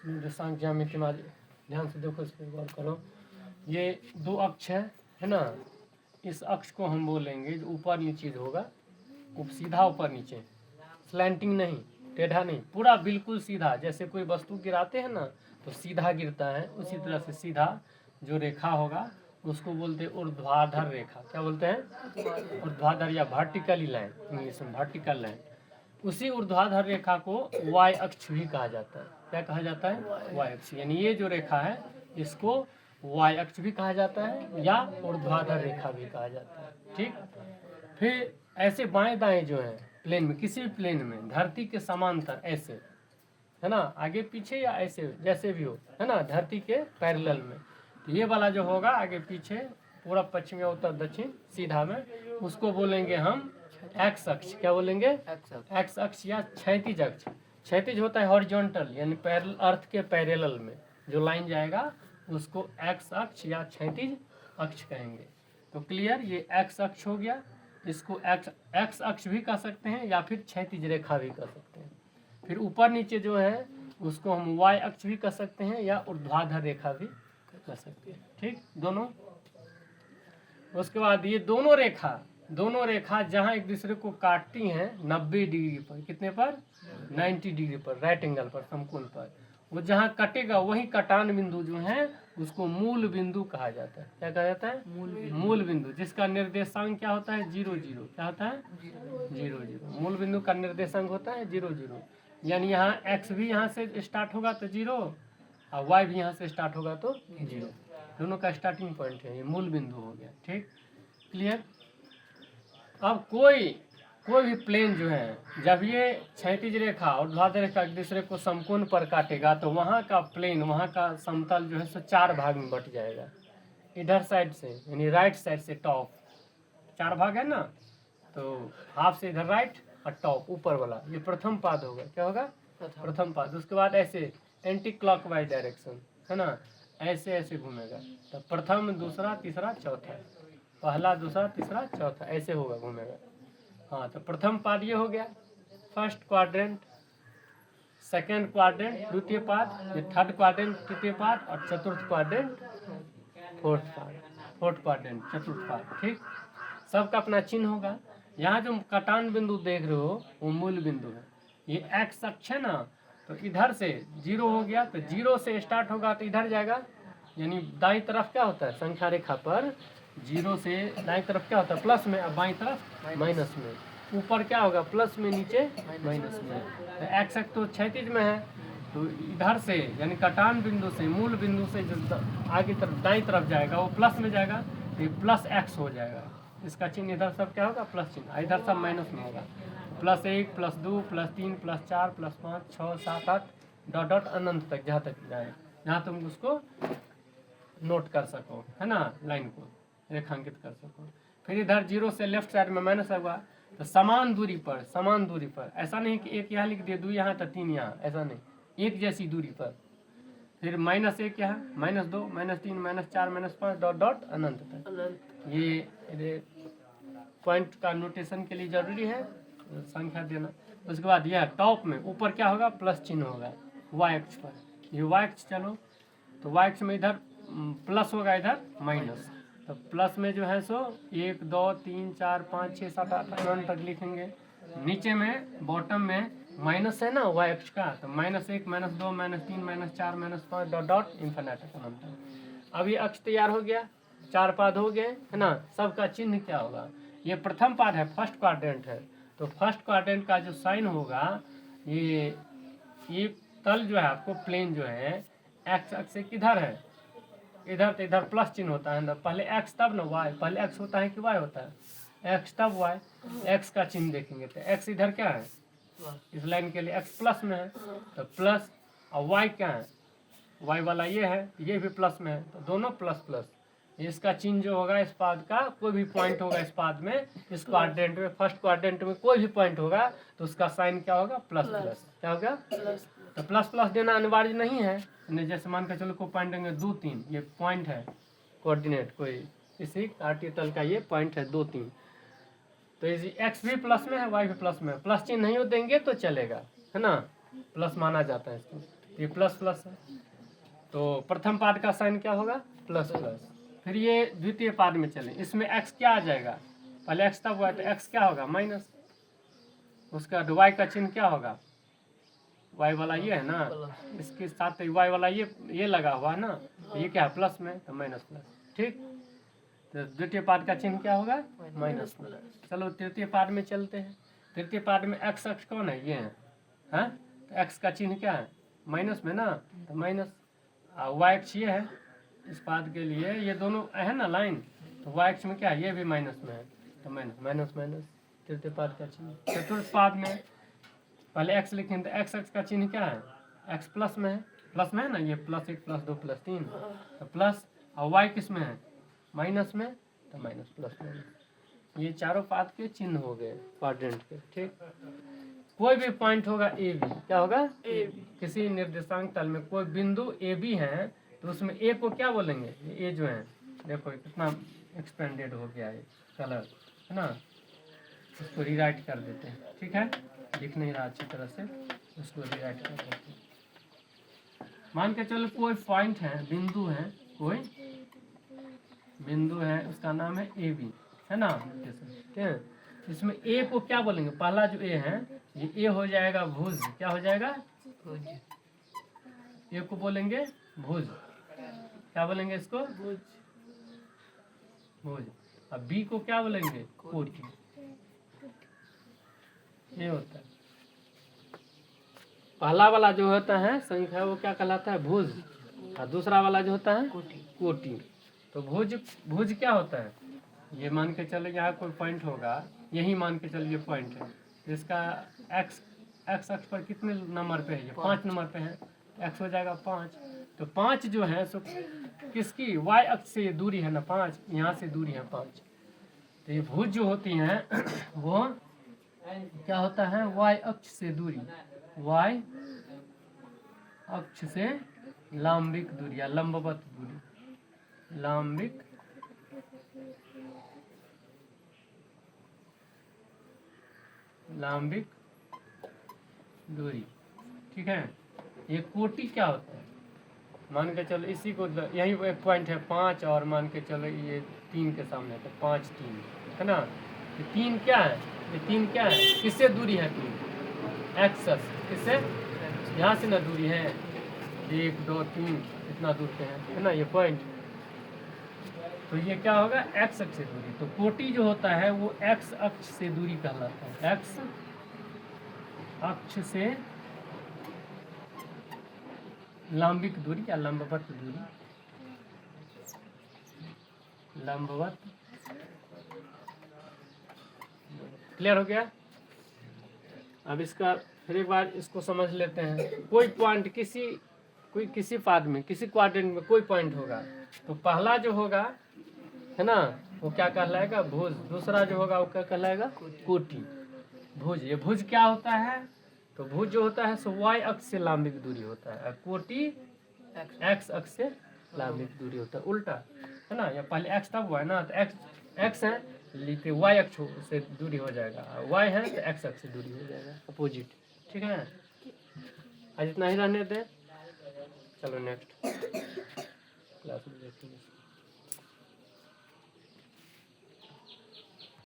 निर्देशांक ज्यामिति में ध्यान से देखो, इस पर गौर करो। ये दो अक्ष है ना, इस अक्ष को हम बोलेंगे जो ऊपर नीचे होगा, सीधा ऊपर नीचे, स्लैंटिंग नहीं, टेढ़ा नहीं, पूरा बिल्कुल सीधा। जैसे कोई वस्तु गिराते हैं ना तो सीधा गिरता है, उसी तरह से सीधा जो रेखा होगा उसको बोलते हैं ऊर्ध्वाधर रेखा। क्या बोलते हैं? ऊर्ध्वाधर या वर्टिकली लाइन, इंग्लिश में वर्टिकल लाइन। उसी ऊर्ध्वाधर रेखा को वाई अक्ष भी कहा जाता है। क्या कहा जाता है? वाई अक्ष। यानी ये जो रेखा है इसको वाई अक्ष भी कहा जाता है या ऊर्ध्वाधर रेखा भी कहा जाता है। ठीक। फिर ऐसे बाएं दाएं जो है प्लेन में, किसी भी प्लेन में धरती के समांतर ऐसे, है ना, आगे पीछे या ऐसे जैसे भी हो, है ना, धरती के पैरेलल में, तो ये वाला जो होगा आगे पीछे, पूर्व पश्चिम या उत्तर दक्षिण सीधा में, उसको बोलेंगे हम एक्स अक्ष। क्या बोलेंगे? एक्स अक्ष या क्षैतिज अक्ष। क्षैतिज होता है हॉरिजॉन्टल, यानी अर्थ के पैरेलल में जो लाइन जाएगा उसको एक्स अक्ष या क्षैतिज अक्ष कहेंगे। तो क्लियर, ये एक्स अक्ष हो गया। इसको एक्स अक्ष भी कह सकते हैं या फिर क्षैतिज रेखा भी कह सकते हैं। फिर ऊपर नीचे जो है उसको हम वाई अक्ष भी कह सकते हैं या ऊर्ध्वाधर रेखा भी कह सकते हैं। ठीक, दोनों। उसके बाद ये दोनों रेखा जहां एक दूसरे को काटती हैं 90 डिग्री पर, कितने पर? 90 डिग्री पर, राइट एंगल पर, समकोण पर, वो जहां कटेगा वही कटान बिंदु जो है उसको मूल बिंदु कहा जाता है। क्या कहा जाता है? मूल बिंदु, जिसका निर्देशांक क्या होता है? 0 0। क्या होता है? 0 0। मूल बिंदु का निर्देशांक होता है 0 0। यानी यहाँ एक्स भी यहाँ से स्टार्ट होगा तो 0 और वाई भी यहाँ से स्टार्ट होगा तो 0। दोनों का स्टार्टिंग पॉइंट है, ये मूल बिंदु हो गया। ठीक, क्लियर। अब कोई भी प्लेन जो है, जब ये क्षैतिज रेखा और ऊर्ध्वाधर रेखा एक दूसरे को समकोण पर काटेगा तो वहाँ का प्लेन, वहाँ का समतल जो है सो 4 भाग में बट जाएगा। इधर साइड से यानी राइट साइड से टॉप 4 भाग है ना, तो हाफ से इधर राइट और टॉप ऊपर वाला, ये प्रथम पाद होगा। क्या होगा? प्रथम पाद। उसके बाद ऐसे एंटी क्लॉकवाइज डायरेक्शन, है ना, ऐसे ऐसे घूमेगा। तो प्रथम, दूसरा, तीसरा, चौथा, पहला, दूसरा, तीसरा, चौथा, ऐसे होगा, घूमेगा। हाँ, तो प्रथम पाद ये हो गया, फर्स्ट क्वाड्रेंट, सेकेंड क्वाड्रेंट द्वितीय पाद, ये थर्ड क्वाड्रेंट तृतीय पाद, और चतुर्थ क्वाड्रेंट फोर्थ पाद, फोर्थ क्वाड्रेंट चतुर्थ पाद। ठीक, सबका अपना चिन्ह होगा। यहाँ जो कटान बिंदु देख रहे हो वो मूल बिंदु है। ये एक्स अक्ष है ना, तो इधर से 0 हो गया, तो 0 से स्टार्ट होगा तो इधर जाएगा, यानी दाईं तरफ क्या होता है संख्या रेखा पर? 0 से दाईं तरफ क्या होता है? प्लस में, और बाईं तरफ माइनस में। ऊपर क्या होगा? प्लस में, नीचे माइनस में। तो एक्स अक्ष तो क्षैतिज में है, तो इधर से यानी कटान बिंदु से, मूल बिंदु से जो आगे तरफ दाईं तरफ जाएगा वो प्लस में जाएगा, तो प्लस एक्स हो जाएगा। इसका चिन्ह इधर सब क्या होगा? प्लस चिन्ह, इधर सब माइनस में होगा। +1 +2 +3 +4 +5 6 7 8 डॉट डॉट अनंत तक, जहाँ तक जाए, जहाँ तुम उसको नोट कर सको, है ना, लाइन को रेखांकित कर सको। फिर इधर 0 से लेफ्ट साइड में माइनस होगा, तो समान दूरी पर, ऐसा नहीं कि एक यहाँ लिख दिए, 2 यहाँ तो 3 यहाँ, ऐसा नहीं, एक जैसी दूरी पर। फिर -1 यहाँ, -2 -3 -4 -5 डॉट डॉट अनंत तक। ये पॉइंट का नोटेशन के लिए जरूरी है संख्या देना। उसके बाद यह टॉप में ऊपर क्या होगा? प्लस चिन्ह होगा वाई अक्ष पर, ये वाई अक्ष। चलो, तो वाई अक्ष में इधर प्लस होगा, इधर माइनस। तो प्लस में जो है सो 1 2 3 4 5 6 7 8 9 तक लिखेंगे। नीचे में बॉटम में माइनस है ना वाई अक्ष का, तो -1 -2 -3 -4 -5 डॉट डॉट इन्फिनिटी। अब ये अक्ष तैयार हो गया, 4 पाद हो गए, है ना। सबका चिन्ह क्या होगा? ये प्रथम पाद है, फर्स्ट क्वाड्रेंट है, तो फर्स्ट क्वाड्रेंट का जो साइन होगा, ये तल जो है आपको, प्लेन जो है एक्स अक्ष से किधर है? इधर, तो इधर प्लस चिन्ह होता है ना, पहले एक्स तब ना वाई, पहले एक्स होता है कि वाई होता है? एक्स तब वाई। एक्स का चिन्ह देखेंगे तो एक्स इधर क्या है? इस लाइन के लिए एक्स प्लस में है, तो प्लस, और वाई क्या है? वाई वाला ये है, ये भी प्लस में है, तो दोनों प्लस प्लस। इसका चिन्ह जो होगा इस पाद का, कोई भी पॉइंट होगा इस पाद में, इस क्वाड्रेंट में, फर्स्ट क्वाड्रेंट में कोई भी पॉइंट होगा तो उसका साइन क्या होगा? Plus plus. क्या होगा? तो प्लस प्लस देना अनिवार्य नहीं है, जैसे मान के चलो कोई पॉइंट देंगे 2 3, ये पॉइंट है कोऑर्डिनेट, कोई इसी काटी तल का ये पॉइंट है 2 3, तो इसी एक्स भी प्लस में है, वाई भी प्लस में है, प्लस चिन्ह नहीं देंगे तो चलेगा, है ना, प्लस माना जाता है इसको। ये प्लस प्लस है, तो प्रथम पाद का साइन क्या होगा, प्लस प्लस। फिर ये द्वितीय पाद में चले, इसमें एक्स क्या आ जाएगा, पहले एक्स तब हुआ तो एक्स क्या होगा, माइनस। उसका बाद वाई का चिन्ह क्या होगा, वाई वाला ये है ना, इसके साथ वाई वाला ये लगा हुआ है ना, ये क्या है प्लस में, तो माइनस प्लस, ठीक। तो द्वितीय पाद का चिन्ह क्या होगा, माइनस प्लस। चलो तृतीय पाद में चलते हैं। तृतीय पाद में एक्स अक्ष कौन है, ये है, हाँ? तो एक्स का चिन्ह क्या है, माइनस में ना, तो माइनस। वाई अक्ष ये है इस पाद के लिए, ये दोनों है ना लाइन, तो वाई अक्ष में क्या है, ये भी माइनस में है, तो माइनस माइनस माइनस तृतीय पाद का चिन्ह। चतुर्थ पाद में पहले एक्स लिखेंगे, तो एक्स अक्ष का चिन्ह क्या है, एक्स प्लस में है, प्लस में है ना, ये प्लस 1 प्लस 2 प्लस 3, तो प्लस। और वाई किस में है, माइनस में, तो माइनस प्लस माइनस। ये चारों पाद के चिन्ह हो गए क्वाड्रेंट के, ठीक। कोई भी पॉइंट होगा ए बी, क्या होगा, ए बी, किसी निर्देशांक तल में कोई बिंदु ए बी है, तो उसमें ए को क्या बोलेंगे, ए जो है, देखो कितना एक्सपेंडेड हो गया है कलर, है ना, इसको रीराइट कर देते हैं, ठीक है, दिख नहीं रहा अच्छी तरह से, उसको रीराइट कर देते हैं। मान के चलो कोई पॉइंट है, बिंदु है, कोई बिंदु है, उसका नाम है ए बी, है ना, ठीक है। इसमें ए को क्या बोलेंगे, पहला जो ए है, ये ए हो जाएगा भुज, क्या हो जाएगा, भुज। ए को बोलेंगे भुज, क्या बोलेंगे इसको, भुज, भुज। अब बी को क्या बोलेंगे, कोटि, ये होता है। पहला वाला जो होता है संख्या वो क्या कहलाता है, भुज, और दूसरा वाला जो होता है कोटि। तो भुज, भुज क्या होता है, ये मान के चलो यहाँ कोई पॉइंट होगा, यही मान के चलो ये पॉइंट है, इसका एक्स अक्ष पर कितने नंबर पे है, ये 5 नंबर पे है, एक्स हो जाएगा 5। तो 5 जो है सो किसकी, वाई अक्ष से ये दूरी है ना 5, यहाँ से दूरी है 5। तो ये भुज जो होती हैं वो क्या होता है, वाई अक्ष से दूरी, वाई अक्ष से लंबिक दूरी या लंबवत दूरी, लंबिक लंबिक दूरी, ठीक है। ये कोटि क्या होता है, मान के चलो इसी को, यही एक पॉइंट है 5, और मान के चलो ये 3 के सामने, तो 5 3 है ना, ये 3 क्या है, ये 3 क्या है, किससे दूरी है, 3 एक्स अक्ष, किससे, यहाँ से ना दूरी है 1 2 3, इतना दूर पे है ना ये पॉइंट, तो ये क्या होगा, एक्स अक्ष से दूरी। तो कोटि जो होता है वो एक्स अक्ष से दूरी कहलाता है, एक्स अक्ष से लंबिक दूरी या लंबवत दूरी, लंबवत। क्लियर हो गया। अब इसका फिर एक बार इसको समझ लेते हैं। कोई पॉइंट किसी पाद में, किसी क्वाड्रेंट में कोई पॉइंट होगा, तो पहला जो होगा है ना वो क्या कहलाएगा, भुज। दूसरा जो होगा वो क्या कहलाएगा, कोटि। भुज, ये भुज क्या होता है, तो भुज जो होता है सो वाई अक्ष से लंबिक दूरी होता है, कोटि एक्स अक्ष से लंबिक दूरी होता है, उल्टा है ना। या पहले एक्स तब हुआ है ना, तो एक्स है लिखे वाई अक्ष से दूरी हो जाएगा, वाई है तो एक्स अक्ष से दूरी हो जाएगा, अपोजिट, ठीक है। आज इतना ही रहने दें, चलो नेक्स्ट क्लास में देखेंगे।